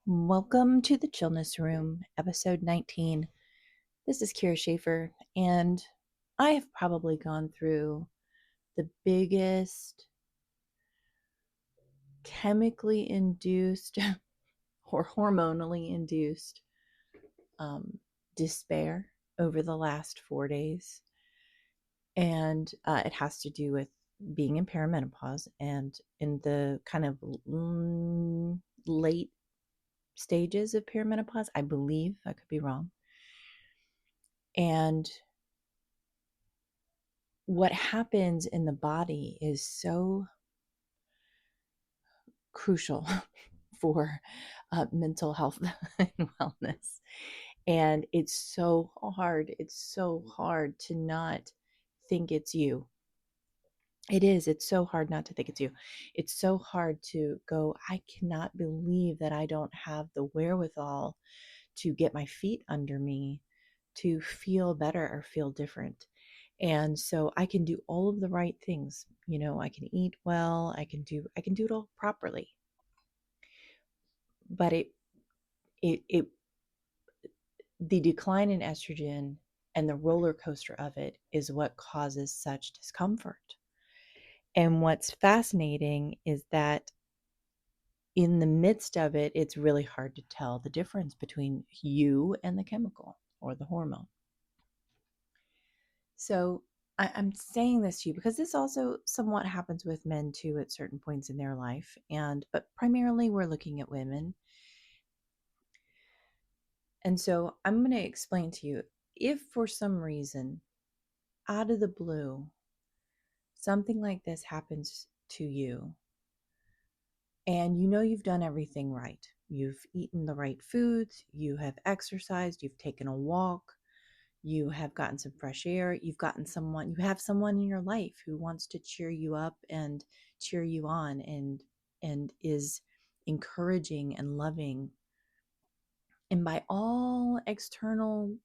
Welcome to the Chillness Room, episode 19. This is Kyra Schaefer, and I have probably gone through the biggest chemically induced or hormonally induced despair over the last 4 days. And it has to do with being in perimenopause and in the kind of late stages of perimenopause, I believe. I could be wrong. And what happens in the body is so crucial for mental health and wellness. And it's so hard. It's so hard to not think it's you. It is. It's so hard not to think it's you. It's so hard to go, I cannot believe that I don't have the wherewithal to get my feet under me to feel better or feel different. And so I can do all of the right things. I can eat well, I can do it all properly. But it the decline in estrogen and the roller coaster of it is what causes such discomfort. And what's fascinating is that in the midst of it, it's really hard to tell the difference between you and the chemical or the hormone. So I'm saying this to you because this also somewhat happens with men too at certain points in their life. But primarily we're looking at women. And so I'm going to explain to you, if for some reason, out of the blue, something like this happens to you, and you've done everything right. You've eaten the right foods, you have exercised, you've taken a walk, you have gotten some fresh air, you have someone in your life who wants to cheer you up and cheer you on and is encouraging and loving. And by all external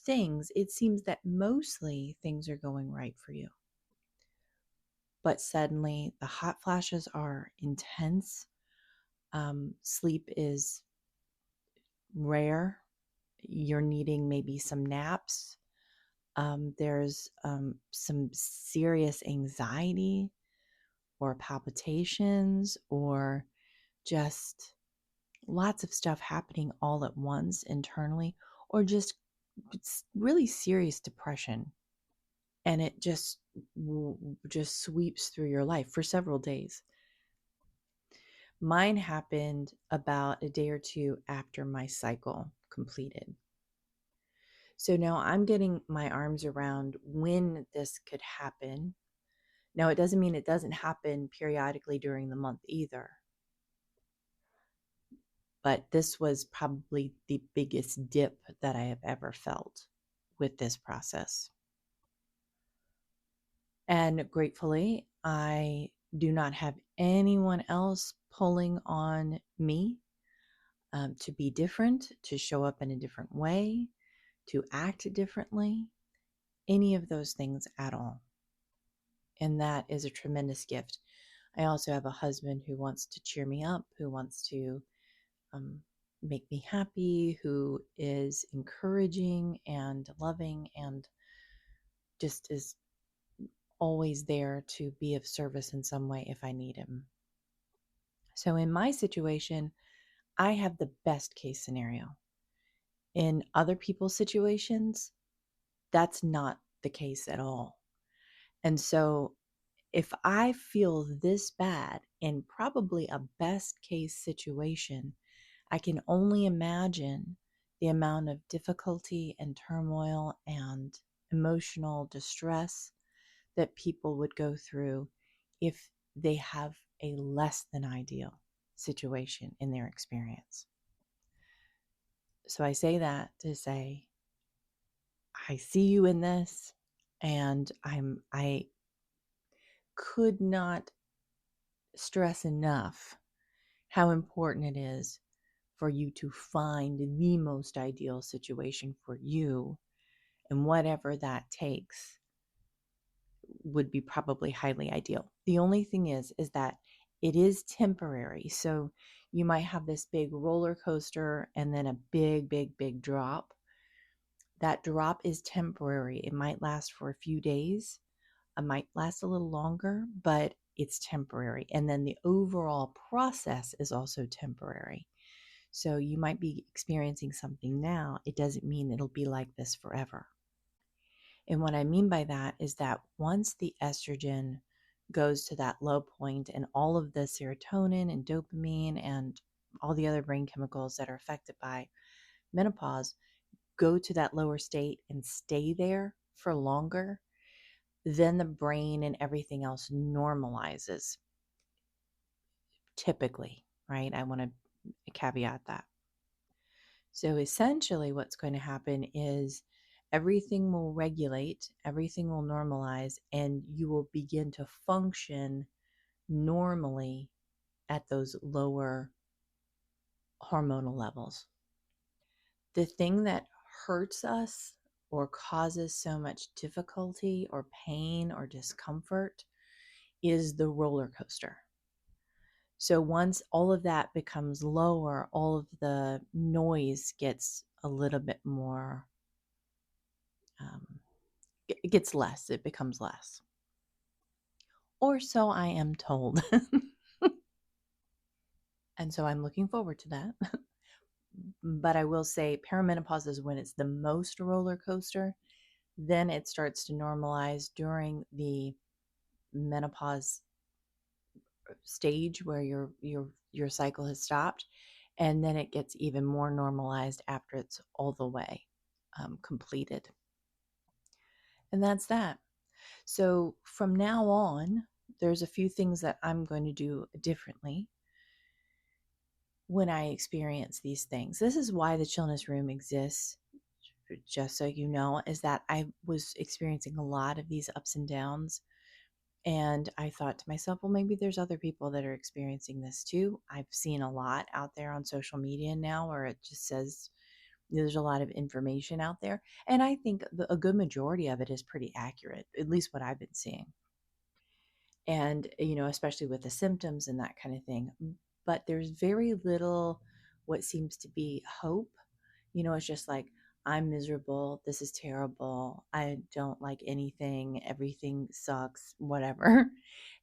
things, it seems that mostly things are going right for you. But suddenly the hot flashes are intense. Sleep is rare. You're needing maybe some naps. There's some serious anxiety or palpitations or just lots of stuff happening all at once internally, or just really serious depression. And it just sweeps through your life for several days. Mine happened about a day or two after my cycle completed. So now I'm getting my arms around when this could happen. Now, it doesn't mean it doesn't happen periodically during the month either. But this was probably the biggest dip that I have ever felt with this process. And gratefully, I do not have anyone else pulling on me to be different, to show up in a different way, to act differently, any of those things at all. And that is a tremendous gift. I also have a husband who wants to cheer me up, who wants to make me happy, who is encouraging and loving and just is always there to be of service in some way if I need him. So in my situation, I have the best case scenario. In other people's situations, that's not the case at all. And so if I feel this bad in probably a best case situation, I can only imagine the amount of difficulty and turmoil and emotional distress that people would go through if they have a less than ideal situation in their experience. So I say that to say, I see you in this, and I could not stress enough how important it is for you to find the most ideal situation for you, and whatever that takes would be probably highly ideal. The only thing is that it is temporary. So You might have this big roller coaster and then a big, big, big drop. That drop is temporary. It might last for a few days. It might last a little longer, but it's temporary. And then the overall process is also temporary. So you might be experiencing something now. It doesn't mean it'll be like this forever. And what I mean by that is that once the estrogen goes to that low point and all of the serotonin and dopamine and all the other brain chemicals that are affected by menopause go to that lower state and stay there for longer, then the brain and everything else normalizes typically, right? I want to caveat that. So essentially, what's going to happen is everything will regulate, everything will normalize, and you will begin to function normally at those lower hormonal levels. The thing that hurts us or causes so much difficulty or pain or discomfort is the roller coaster. So once all of that becomes lower, all of the noise gets a little bit more, it gets less, it becomes less. Or so I am told. And so I'm looking forward to that. But I will say perimenopause is when it's the most roller coaster. Then it starts to normalize during the menopause stage where your cycle has stopped, and then it gets even more normalized after it's all the way completed. And that's that. So from now on, there's a few things that I'm going to do differently when I experience these things. This is why the Chillness Room exists, just so you know, is that I was experiencing a lot of these ups and downs. And I thought to myself, well, maybe there's other people that are experiencing this too. I've seen a lot out there on social media now where it just says there's a lot of information out there. And I think a good majority of it is pretty accurate, at least what I've been seeing. And, especially with the symptoms and that kind of thing. But there's very little what seems to be hope. It's just like, I'm miserable. This is terrible. I don't like anything. Everything sucks, whatever.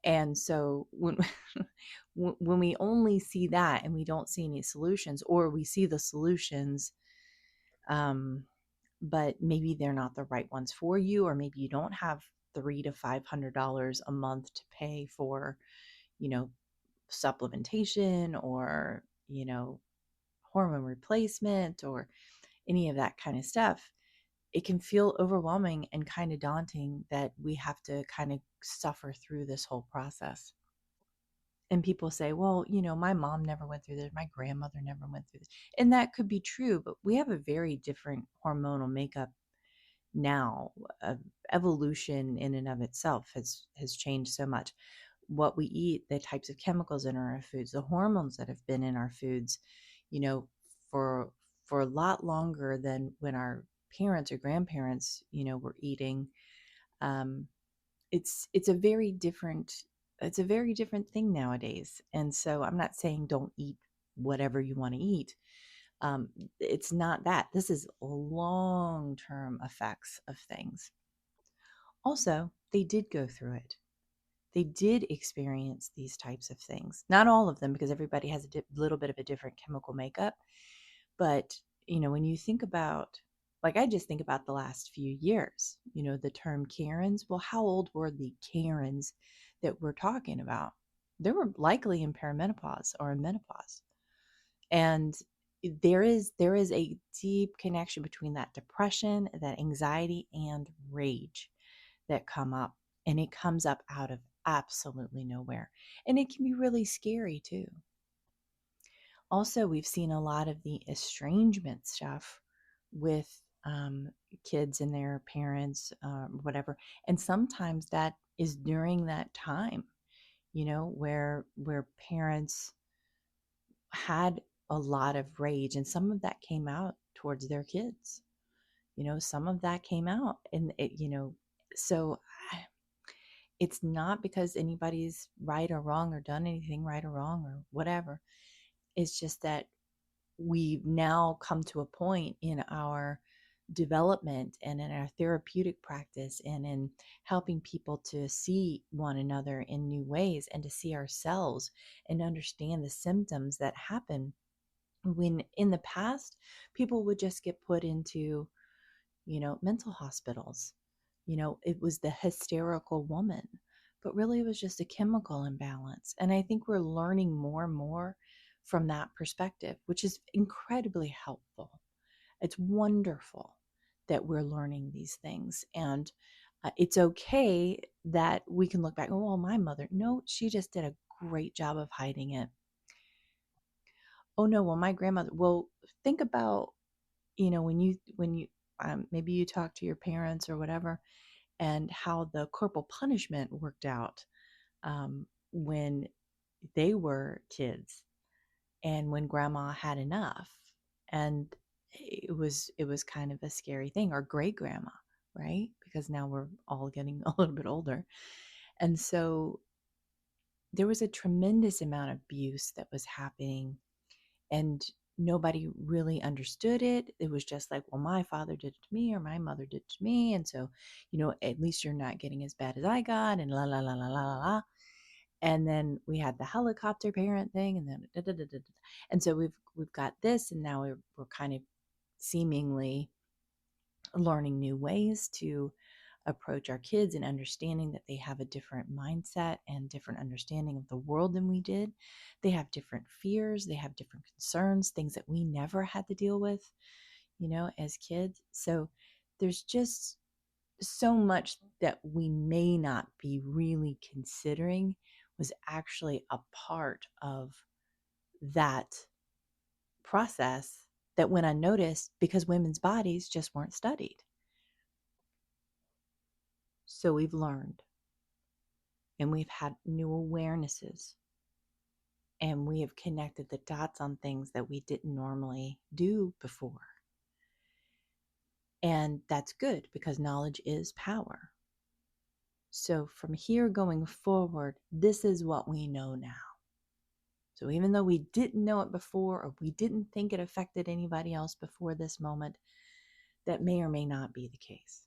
And so when when we only see that and we don't see any solutions, or we see the solutions, um, but maybe they're not the right ones for you, or maybe you don't have $300 to $500 a month to pay for, you know, supplementation or, hormone replacement or any of that kind of stuff. It can feel overwhelming and kind of daunting that we have to kind of suffer through this whole process. And people say, well, my mom never went through this, my grandmother never went through this. And that could be true, but we have a very different hormonal makeup now. Evolution in and of itself has changed so much. What we eat, the types of chemicals in our foods, the hormones that have been in our foods, you know, for for a lot longer than when our parents or grandparents, were eating. Um, it's a very different thing nowadays. And so I'm not saying don't eat whatever you want to eat. It's not that. This is long-term effects of things. Also, they did go through it. They did experience these types of things. Not all of them, because everybody has a little bit of a different chemical makeup. But, when you think about, like, I just think about the last few years, the term Karens. Well, how old were the Karens that we're talking about? They were likely in perimenopause or in menopause. And there is a deep connection between that depression, that anxiety, and rage that come up. And it comes up out of absolutely nowhere. And it can be really scary too. Also, we've seen a lot of the estrangement stuff with kids and their parents, whatever. And sometimes that is during that time, where parents had a lot of rage, and some of that came out towards their kids. Some of that came out, and so it's not because anybody's right or wrong or done anything right or wrong or whatever. It's just that we've now come to a point in our development and in our therapeutic practice and in helping people to see one another in new ways and to see ourselves and understand the symptoms that happen when in the past people would just get put into, mental hospitals. It was the hysterical woman, but really it was just a chemical imbalance. And I think we're learning more and more from that perspective, which is incredibly helpful. It's wonderful that we're learning these things. And it's okay that we can look back, oh, well, my mother, no, she just did a great job of hiding it. Oh, no, well, my grandmother, well, think about, when you, maybe you talk to your parents or whatever, and how the corporal punishment worked out when they were kids and when grandma had enough. And it was kind of a scary thing, or great grandma, right? Because now we're all getting a little bit older. And so there was a tremendous amount of abuse that was happening, and nobody really understood it. It was just like, well, my father did it to me or my mother did it to me. And so, at least you're not getting as bad as I got, and la, la, la, la, la, la, la. And then we had the helicopter parent thing, and then da, da, da, da, da. And so we've got this, and now we're kind of seemingly learning new ways to approach our kids and understanding that they have a different mindset and different understanding of the world than we did. They have different fears, they have different concerns, things that we never had to deal with, as kids. So there's just so much that we may not be really considering was actually a part of that process that went unnoticed because women's bodies just weren't studied. So we've learned, and we've had new awarenesses, and we have connected the dots on things that we didn't normally do before. And that's good because knowledge is power. So from here going forward, this is what we know now. So even though we didn't know it before, or we didn't think it affected anybody else before this moment, that may or may not be the case.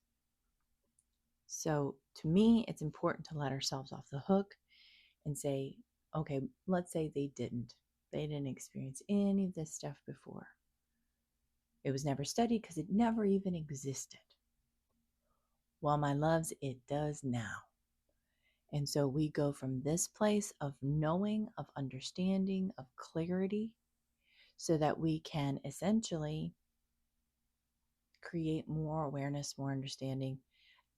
So to me, it's important to let ourselves off the hook and say, okay, let's say they didn't. They didn't experience any of this stuff before. It was never studied because it never even existed. Well, my loves, it does now. And so we go from this place of knowing, of understanding, of clarity, so that we can essentially create more awareness, more understanding,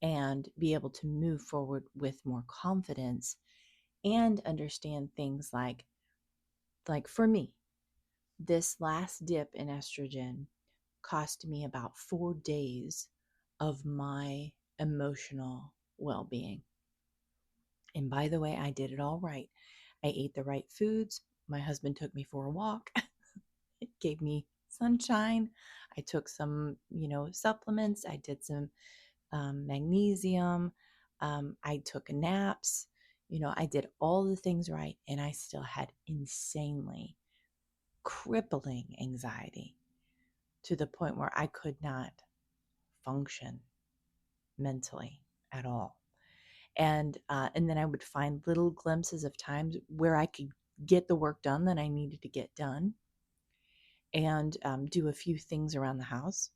and be able to move forward with more confidence and understand things like for me, this last dip in estrogen cost me about 4 days of my emotional well-being. And by the way, I did it all right. I ate the right foods. My husband took me for a walk. It gave me sunshine. I took some, supplements. I did some magnesium. I took naps. I did all the things right, and I still had insanely crippling anxiety to the point where I could not function mentally at all. And then I would find little glimpses of times where I could get the work done that I needed to get done, and do a few things around the house.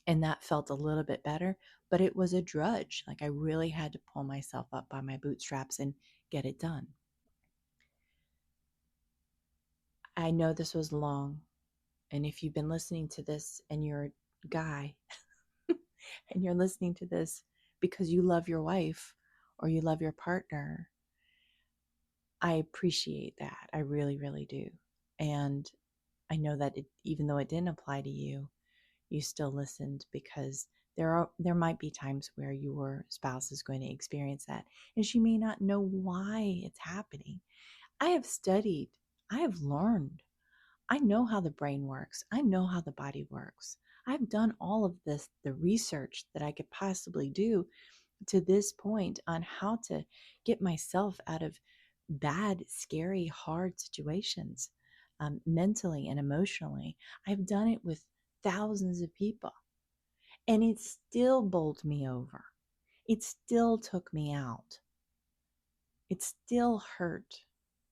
And that felt a little bit better, but it was a drudge. Like I really had to pull myself up by my bootstraps and get it done. I know this was long. And if you've been listening to this and you're a guy and you're listening to this because you love your wife or you love your partner, I appreciate that. I really, really do. And I know that even though it didn't apply to you, you still listened because there might be times where your spouse is going to experience that, and she may not know why it's happening. I have studied, I have learned, I know how the brain works, I know how the body works. I've done all of this, the research that I could possibly do to this point on how to get myself out of bad, scary, hard situations. mentally and emotionally. I've done it with thousands of people, and it still bowled me over. It still took me out. It still hurt.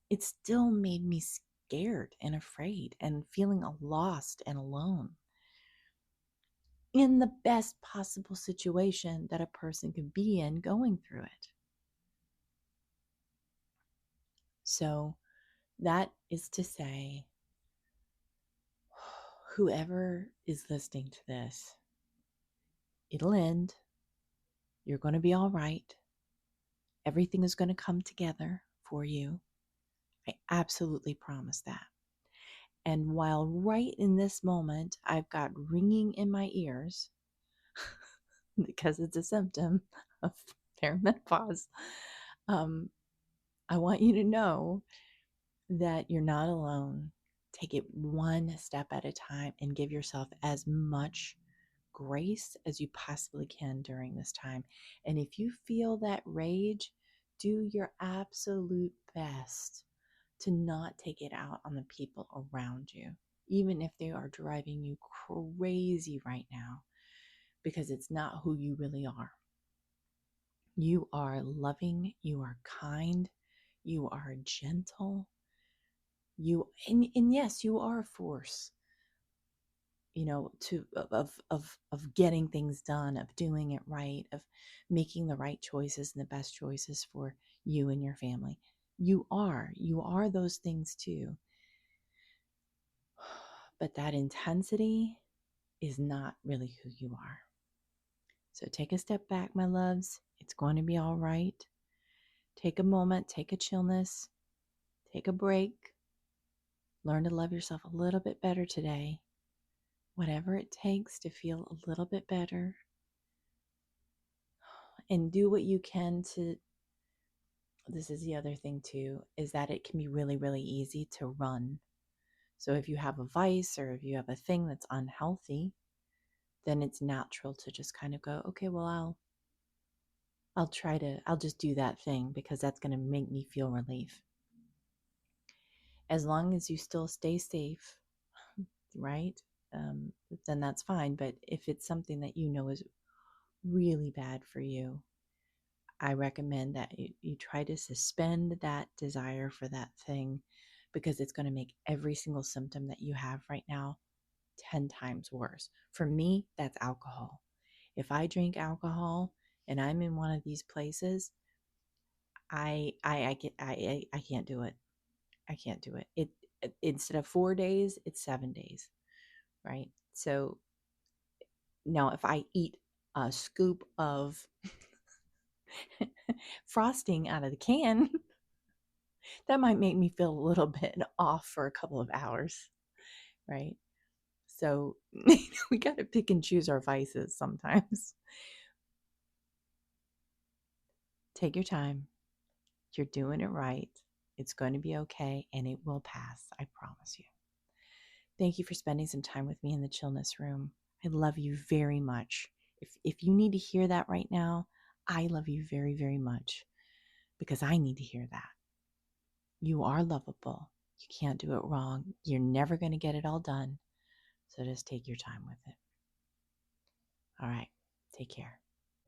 It still made me scared and afraid and feeling lost and alone in the best possible situation that a person could be in going through it. So that is to say, whoever is listening to this, it'll end. You're going to be all right. Everything is going to come together for you. I absolutely promise that. And while right in this moment, I've got ringing in my ears because it's a symptom of perimenopause, I want you to know that you're not alone. Take it one step at a time and give yourself as much grace as you possibly can during this time. And if you feel that rage, do your absolute best to not take it out on the people around you, even if they are driving you crazy right now, because it's not who you really are. You are loving, you are kind, you are gentle, and yes, you are a force, to of getting things done, of doing it right, of making the right choices and the best choices for you and your family. You are those things too. But that intensity is not really who you are. So take a step back, my loves. It's going to be all right. Take a moment, take a chillness, take a break. Learn to love yourself a little bit better today. Whatever it takes to feel a little bit better. And do what you can to, this is the other thing too, is that it can be really, really easy to run. So if you have a vice or if you have a thing that's unhealthy, then it's natural to just kind of go, okay, well, I'll just do that thing because that's going to make me feel relief. As long as you still stay safe, right? Then that's fine. But if it's something that you know is really bad for you, I recommend that you try to suspend that desire for that thing, because it's going to make every single symptom that you have right now 10 times worse. For me, that's alcohol. If I drink alcohol and I'm in one of these places, I can't do it. I can't do it. It instead of 4 days, it's 7 days, right? So now if I eat a scoop of frosting out of the can, that might make me feel a little bit off for a couple of hours, right? So we got to pick and choose our vices sometimes. Take your time. You're doing it right. It's going to be okay, and it will pass. I promise you. Thank you for spending some time with me in the Chillness Room. I love you very much. If you need to hear that right now, I love you very, very much, because I need to hear that. You are lovable. You can't do it wrong. You're never going to get it all done. So just take your time with it. All right. Take care.